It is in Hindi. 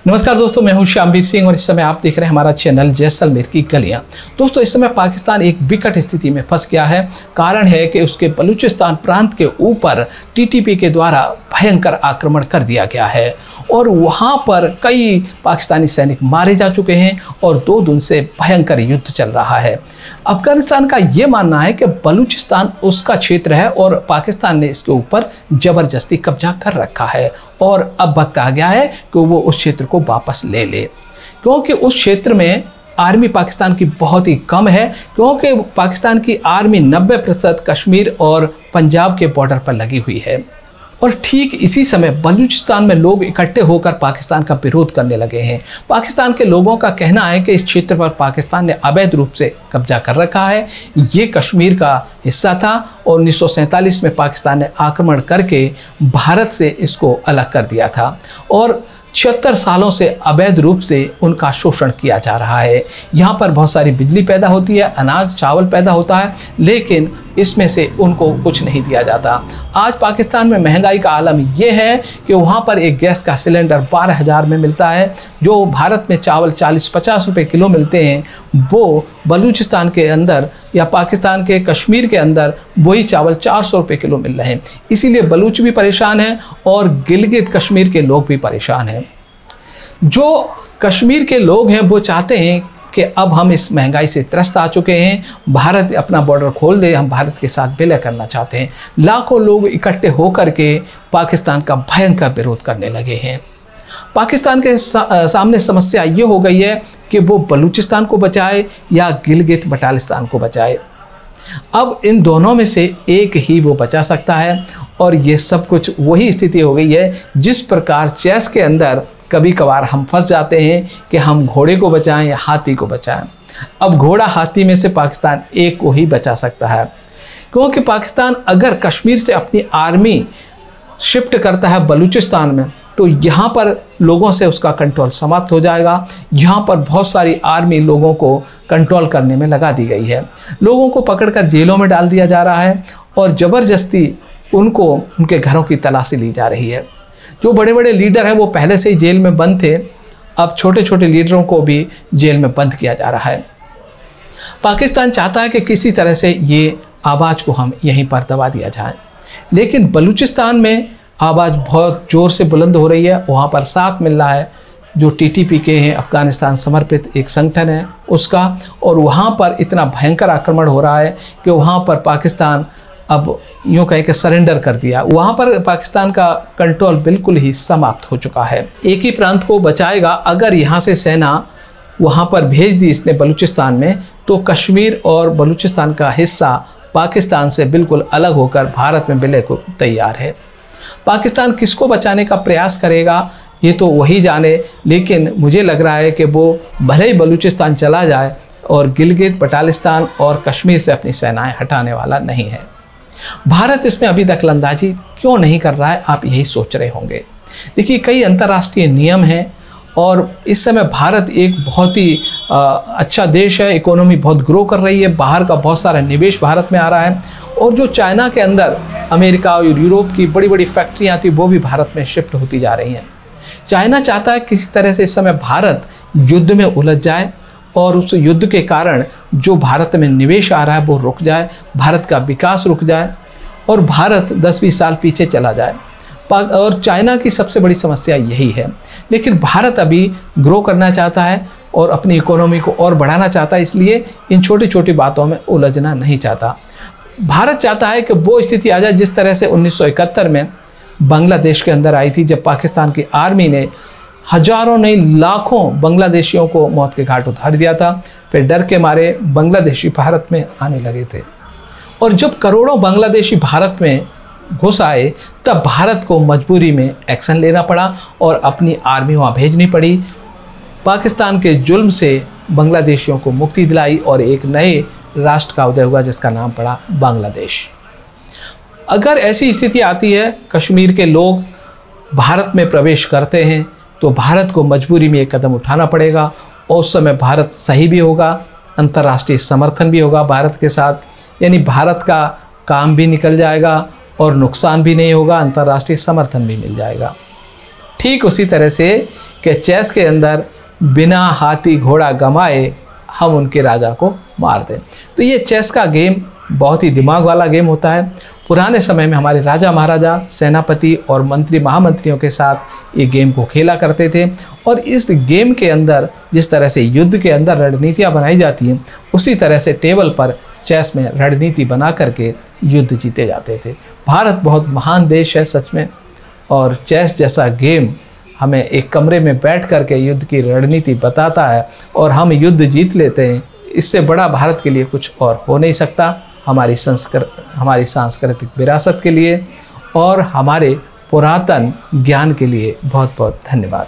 नमस्कार दोस्तों, मैं हूं श्यामवीर सिंह और इस समय आप देख रहे हैं हमारा चैनल जैसलमेर की गलियां। दोस्तों, इस समय पाकिस्तान एक विकट स्थिति में फंस गया है। कारण है कि उसके बलूचिस्तान प्रांत के ऊपर टीटीपी के द्वारा भयंकर आक्रमण कर दिया गया है और वहां पर कई पाकिस्तानी सैनिक मारे जा चुके हैं और 2 दिन से भयंकर युद्ध चल रहा है। अफगानिस्तान का ये मानना है कि बलूचिस्तान उसका क्षेत्र है और पाकिस्तान ने इसके ऊपर जबरदस्ती कब्जा कर रखा है और अब वक्त आ गया है कि वो उस क्षेत्र को वापस ले ले, क्योंकि उस क्षेत्र में आर्मी पाकिस्तान की बहुत ही कम है, क्योंकि पाकिस्तान की आर्मी 90% कश्मीर और पंजाब के बॉर्डर पर लगी हुई है। और ठीक इसी समय बलूचिस्तान में लोग इकट्ठे होकर पाकिस्तान का विरोध करने लगे हैं। पाकिस्तान के लोगों का कहना है कि इस क्षेत्र पर पाकिस्तान ने अवैध रूप से कब्जा कर रखा है। ये कश्मीर का हिस्सा था और 1947 में पाकिस्तान ने आक्रमण करके भारत से इसको अलग कर दिया था और 76 सालों से अवैध रूप से उनका शोषण किया जा रहा है। यहाँ पर बहुत सारी बिजली पैदा होती है, अनाज चावल पैदा होता है, लेकिन इसमें से उनको कुछ नहीं दिया जाता। आज पाकिस्तान में महंगाई का आलम ये है कि वहाँ पर एक गैस का सिलेंडर 12,000 में मिलता है। जो भारत में चावल 40-50 रुपए किलो मिलते हैं, वो बलूचिस्तान के अंदर या पाकिस्तान के कश्मीर के अंदर वही चावल 400 रुपए किलो मिल रहे हैं। इसीलिए बलूच भी परेशान हैं और गिलगित कश्मीर के लोग भी परेशान हैं। जो कश्मीर के लोग हैं वो चाहते हैं कि अब हम इस महंगाई से त्रस्त आ चुके हैं, भारत अपना बॉर्डर खोल दे, हम भारत के साथ विलय करना चाहते हैं। लाखों लोग इकट्ठे होकर के पाकिस्तान का भयंकर विरोध करने लगे हैं। पाकिस्तान के सामने समस्या ये हो गई है कि वो बलूचिस्तान को बचाए या गिलगित बल्टिस्तान को बचाए। अब इन दोनों में से एक ही वो बचा सकता है और ये सब कुछ वही स्थिति हो गई है जिस प्रकार चेस के अंदर कभी कभार हम फंस जाते हैं कि हम घोड़े को बचाएं या हाथी को बचाएं। अब घोड़ा हाथी में से पाकिस्तान एक को ही बचा सकता है, क्योंकि पाकिस्तान अगर कश्मीर से अपनी आर्मी शिफ्ट करता है बलूचिस्तान में तो यहाँ पर लोगों से उसका कंट्रोल समाप्त हो जाएगा। यहाँ पर बहुत सारी आर्मी लोगों को कंट्रोल करने में लगा दी गई है। लोगों को पकड़कर जेलों में डाल दिया जा रहा है और ज़बरदस्ती उनको उनके घरों की तलाशी ली जा रही है। जो बड़े बड़े लीडर हैं वो पहले से ही जेल में बंद थे, अब छोटे छोटे लीडरों को भी जेल में बंद किया जा रहा है। पाकिस्तान चाहता है कि किसी तरह से ये आवाज़ को हम यहीं पर दबा दिया जाए, लेकिन बलूचिस्तान में आवाज़ बहुत ज़ोर से बुलंद हो रही है। वहाँ पर साथ मिल रहा है जो टीटीपी के हैं, अफगानिस्तान समर्पित एक संगठन है उसका, और वहाँ पर इतना भयंकर आक्रमण हो रहा है कि वहाँ पर पाकिस्तान अब यूँ कहें कि सरेंडर कर दिया। वहाँ पर पाकिस्तान का कंट्रोल बिल्कुल ही समाप्त हो चुका है। एक ही प्रांत को बचाएगा, अगर यहाँ से सेना वहाँ पर भेज दी इसने बलूचिस्तान में, तो कश्मीर और बलूचिस्तान का हिस्सा पाकिस्तान से बिल्कुल अलग होकर भारत में विलय को तैयार है। पाकिस्तान किसको बचाने का प्रयास करेगा ये तो वही जाने, लेकिन मुझे लग रहा है कि वो भले ही बलूचिस्तान चला जाए और गिलगित बल्टिस्तान और कश्मीर से अपनी सेनाएं हटाने वाला नहीं है। भारत इसमें अभी दखलंदाजी क्यों नहीं कर रहा है, आप यही सोच रहे होंगे। देखिए, कई अंतर्राष्ट्रीय नियम हैं और इस समय भारत एक बहुत ही अच्छा देश है, इकोनॉमी बहुत ग्रो कर रही है, बाहर का बहुत सारा निवेश भारत में आ रहा है और जो चाइना के अंदर अमेरिका और यूरोप की बड़ी बड़ी फैक्ट्रियाँ थी वो भी भारत में शिफ्ट होती जा रही हैं। चाइना चाहता है किसी तरह से इस समय भारत युद्ध में उलझ जाए और उस युद्ध के कारण जो भारत में निवेश आ रहा है वो रुक जाए, भारत का विकास रुक जाए और भारत 10-20 साल पीछे चला जाए। और चाइना की सबसे बड़ी समस्या यही है। लेकिन भारत अभी ग्रो करना चाहता है और अपनी इकोनॉमी को और बढ़ाना चाहता है, इसलिए इन छोटी छोटी बातों में उलझना नहीं चाहता। भारत चाहता है कि वो स्थिति आ जाए जिस तरह से 1971 में बांग्लादेश के अंदर आई थी, जब पाकिस्तान की आर्मी ने हजारों नहीं लाखों बांग्लादेशियों को मौत के घाट उतार दिया था। फिर डर के मारे बांग्लादेशी भारत में आने लगे थे और जब करोड़ों बांग्लादेशी भारत में घुस आए तब भारत को मजबूरी में एक्शन लेना पड़ा और अपनी आर्मी वहाँ भेजनी पड़ी। पाकिस्तान के जुल्म से बांग्लादेशियों को मुक्ति दिलाई और एक नए राष्ट्र का उदय हुआ जिसका नाम पड़ा बांग्लादेश। अगर ऐसी स्थिति आती है, कश्मीर के लोग भारत में प्रवेश करते हैं, तो भारत को मजबूरी में एक कदम उठाना पड़ेगा और उस समय भारत सही भी होगा, अंतर्राष्ट्रीय समर्थन भी होगा भारत के साथ, यानी भारत का काम भी निकल जाएगा और नुकसान भी नहीं होगा, अंतर्राष्ट्रीय समर्थन भी मिल जाएगा। ठीक उसी तरह से कि चेस के अंदर बिना हाथी घोड़ा गंवाए हम उनके राजा को मार दें। तो ये चेस का गेम बहुत ही दिमाग वाला गेम होता है। पुराने समय में हमारे राजा महाराजा सेनापति और मंत्री महामंत्रियों के साथ ये गेम को खेला करते थे, और इस गेम के अंदर जिस तरह से युद्ध के अंदर रणनीतियाँ बनाई जाती हैं, उसी तरह से टेबल पर चेस में रणनीति बना करके युद्ध जीते जाते थे। भारत बहुत महान देश है सच में, और चेस जैसा गेम हमें एक कमरे में बैठ करके युद्ध की रणनीति बताता है और हम युद्ध जीत लेते हैं। इससे बड़ा भारत के लिए कुछ और हो नहीं सकता। हमारी सांस्कृतिक विरासत के लिए और हमारे पुरातन ज्ञान के लिए बहुत बहुत धन्यवाद।